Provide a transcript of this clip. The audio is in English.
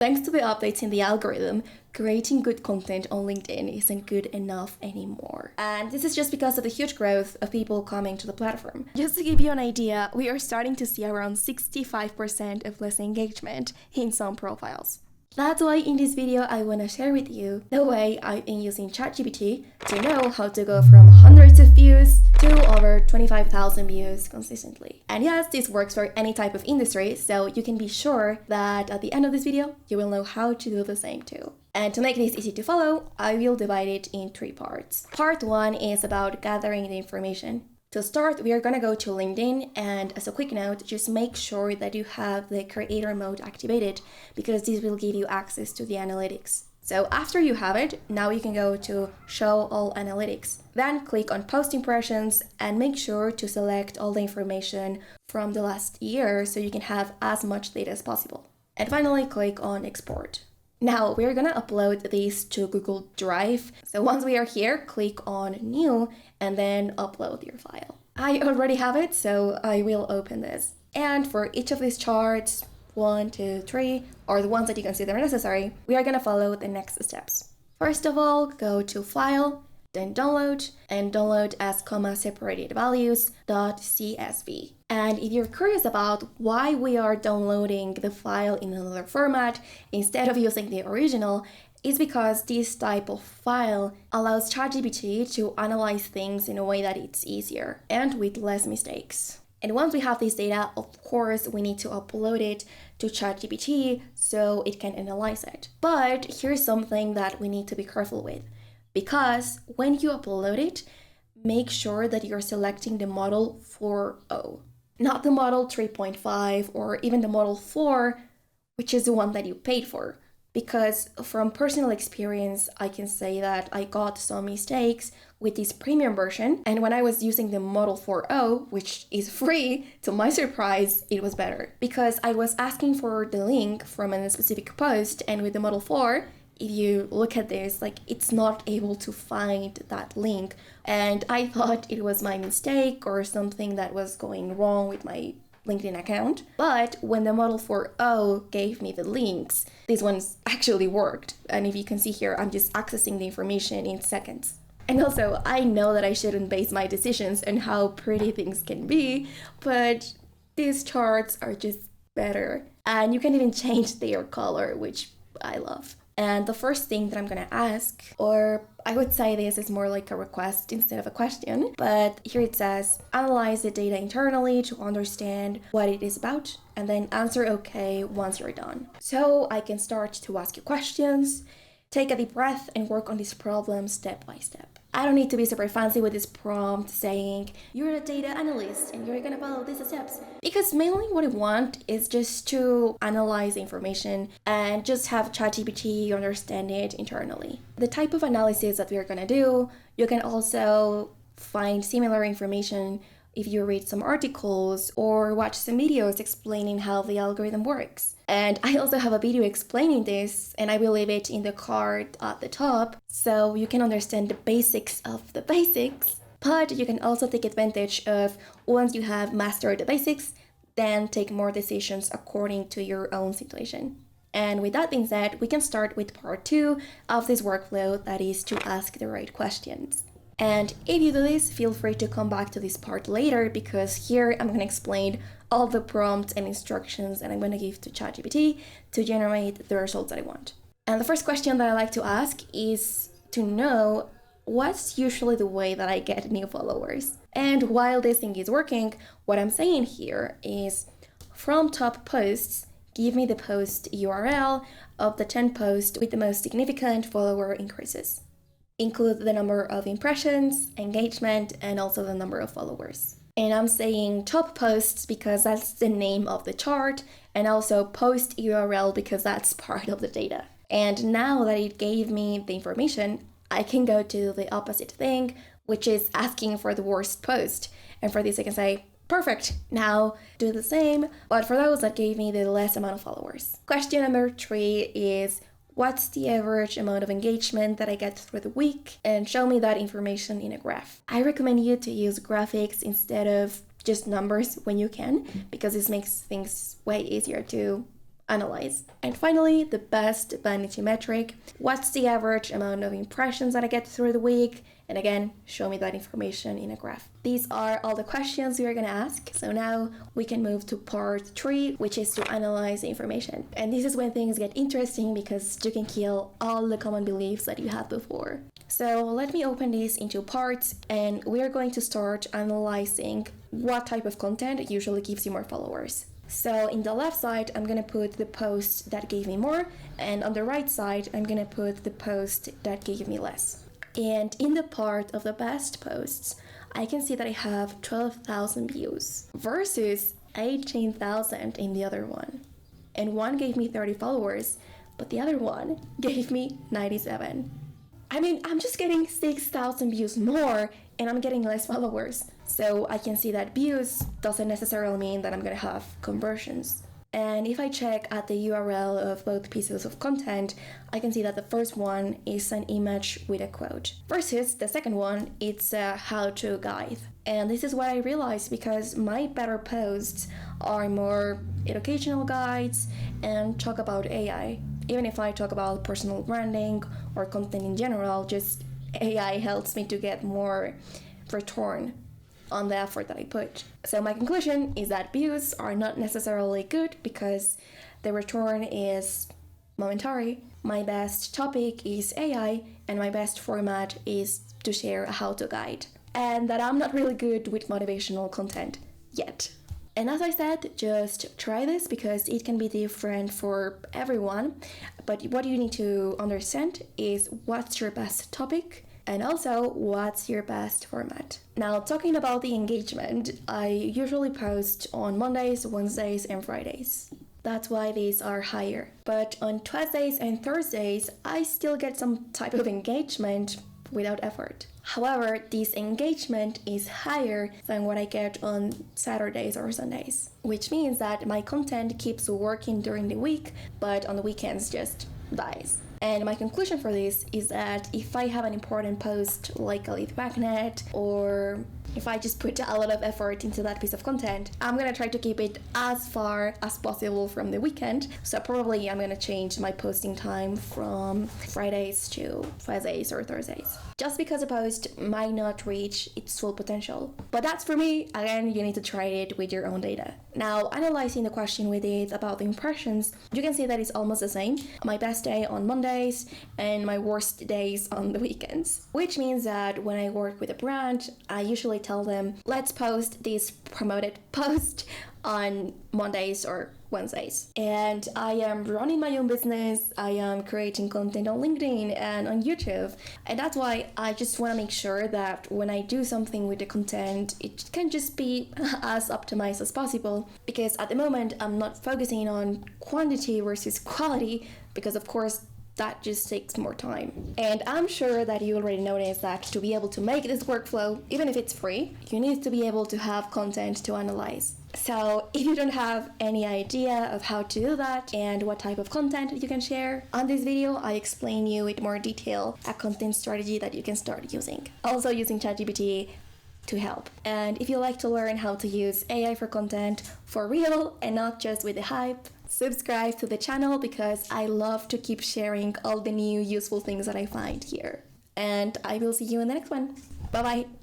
Thanks to the updates in the algorithm, creating good content on LinkedIn isn't good enough anymore. And this is just because of the huge growth of people coming to the platform. Just to give you an idea, we are starting to see around 65% of less engagement in some profiles. That's why in this video I want to share with you the way I've been using ChatGPT to know how to go from hundreds of views to over 25,000 views consistently. And yes, this works for any type of industry, so you can be sure that at the end of this video, you will know how to do the same too. And to make this easy to follow, I will divide it in 3 parts. Part 1 is about gathering the information. To start, we are going to go to LinkedIn, and as a quick note, just make sure that you have the creator mode activated because this will give you access to the analytics. So after you have it, now you can go to show all analytics. Then click on post impressions and make sure to select all the information from the last year so you can have as much data as possible. And finally, click on export. Now we're gonna upload these to Google Drive. So once we are here, click on new and then upload your file. I already have it, so I will open this. And for each of these charts, 1, 2, 3, or the ones that you consider necessary, we are gonna follow the next steps. First of all, go to File, then Download, and download as comma-separated values.csv. And if you're curious about why we are downloading the file in another format instead of using the original, is because this type of file allows ChatGPT to analyze things in a way that it's easier and with less mistakes. And once we have this data, of course, we need to upload it to ChatGPT so it can analyze it. But here's something that we need to be careful with. Because when you upload it, make sure that you're selecting the model 4.0, not the model 3.5 or even the model 4, which is the one that you paid for. Because from personal experience, I can say that I got some mistakes with this premium version. And when I was using the model 4.0, which is free, to my surprise, it was better. Because I was asking for the link from a specific post, and with the model 4, if you look at this, it's not able to find that link. And I thought it was my mistake or something that was going wrong with my LinkedIn account. But when the model 4.0 gave me the links, these ones actually worked. And if you can see here, I'm just accessing the information in seconds. And also, I know that I shouldn't base my decisions on how pretty things can be, but these charts are just better. And you can even change their color, which I love. And the first thing that I'm gonna ask, or I would say this is more like a request instead of a question, but here it says, analyze the data internally to understand what it is about, and then answer okay once you're done. So I can start to ask you questions, take a deep breath, and work on this problem step by step. I don't need to be super fancy with this prompt saying, you're a data analyst and you're gonna follow these steps. Because mainly what I want is just to analyze information and just have ChatGPT understand it internally. The type of analysis that we're gonna do, you can also find similar information if you read some articles or watch some videos explaining how the algorithm works. And I also have a video explaining this, and I will leave it in the card at the top so you can understand the basics of the basics. But you can also take advantage of, once you have mastered the basics, then take more decisions according to your own situation. And with that being said, we can start with part 2 of this workflow, that is to ask the right questions. And if you do this, feel free to come back to this part later, because here I'm going to explain all the prompts and instructions that I'm going to give to ChatGPT to generate the results that I want. And the first question that I like to ask is to know what's usually the way that I get new followers. And while this thing is working, what I'm saying here is, from top posts, give me the post URL of the 10 posts with the most significant follower increases. Include the number of impressions, engagement, and also the number of followers. And I'm saying top posts because that's the name of the chart, and also post URL because that's part of the data. And now that it gave me the information, I can go to the opposite thing, which is asking for the worst post. And for this I can say, perfect, now do the same, but for those that gave me the less amount of followers. Question number 3 is, what's the average amount of engagement that I get through the week? And show me that information in a graph. I recommend you to use graphics instead of just numbers when you can, because this makes things way easier to analyze. And finally, the best vanity metric. What's the average amount of impressions that I get through the week? And again, show me that information in a graph. These are all the questions we are going to ask. So now we can move to part 3, which is to analyze the information. And this is when things get interesting because you can kill all the common beliefs that you had before. So let me open this into parts, and we are going to start analyzing what type of content usually gives you more followers. So in the left side, I'm going to put the post that gave me more, and on the right side, I'm going to put the post that gave me less. And in the part of the best posts, I can see that I have 12,000 views versus 18,000 in the other one. And one gave me 30 followers, but the other one gave me 97. I mean, I'm just getting 6,000 views more and I'm getting less followers. So I can see that views doesn't necessarily mean that I'm gonna have conversions. And if I check at the URL of both pieces of content, I can see that the first one is an image with a quote versus the second one, it's a how-to guide. And this is what I realized because my better posts are more educational guides and talk about AI. Even if I talk about personal branding or content in general, just AI helps me to get more return on the effort that I put. So my conclusion is that views are not necessarily good because the return is momentary. My best topic is AI and my best format is to share a how-to guide. And that I'm not really good with motivational content yet. And as I said, just try this because it can be different for everyone. But what you need to understand is what's your best topic and also what's your best format. Now, talking about the engagement, I usually post on Mondays, Wednesdays, and Fridays. That's why these are higher. But on Tuesdays and Thursdays, I still get some type of engagement without effort. However, this engagement is higher than what I get on Saturdays or Sundays, which means that my content keeps working during the week, but on the weekends just dies. And my conclusion for this is that if I have an important post like a lead magnet, or if I just put a lot of effort into that piece of content, I'm gonna try to keep it as far as possible from the weekend. So probably I'm gonna change my posting time from Fridays to Tuesdays or Thursdays, just because a post might not reach its full potential. But that's for me. Again, you need to try it with your own data. Now, analyzing the question we did about the impressions, you can see that it's almost the same. My best day on Mondays and my worst days on the weekends, which means that when I work with a brand, I usually tell them, let's post this promoted post on Mondays or Wednesdays. And I am running my own business. I am creating content on LinkedIn and on YouTube. And that's why I just want to make sure that when I do something with the content, it can just be as optimized as possible. Because at the moment, I'm not focusing on quantity versus quality, because of course, that just takes more time. And I'm sure that you already noticed that to be able to make this workflow, even if it's free, you need to be able to have content to analyze. So if you don't have any idea of how to do that and what type of content you can share, on this video I explain you in more detail a content strategy that you can start using. Also using ChatGPT to help. And if you like to learn how to use AI for content for real and not just with the hype, subscribe to the channel because I love to keep sharing all the new useful things that I find here. And I will see you in the next one. Bye bye.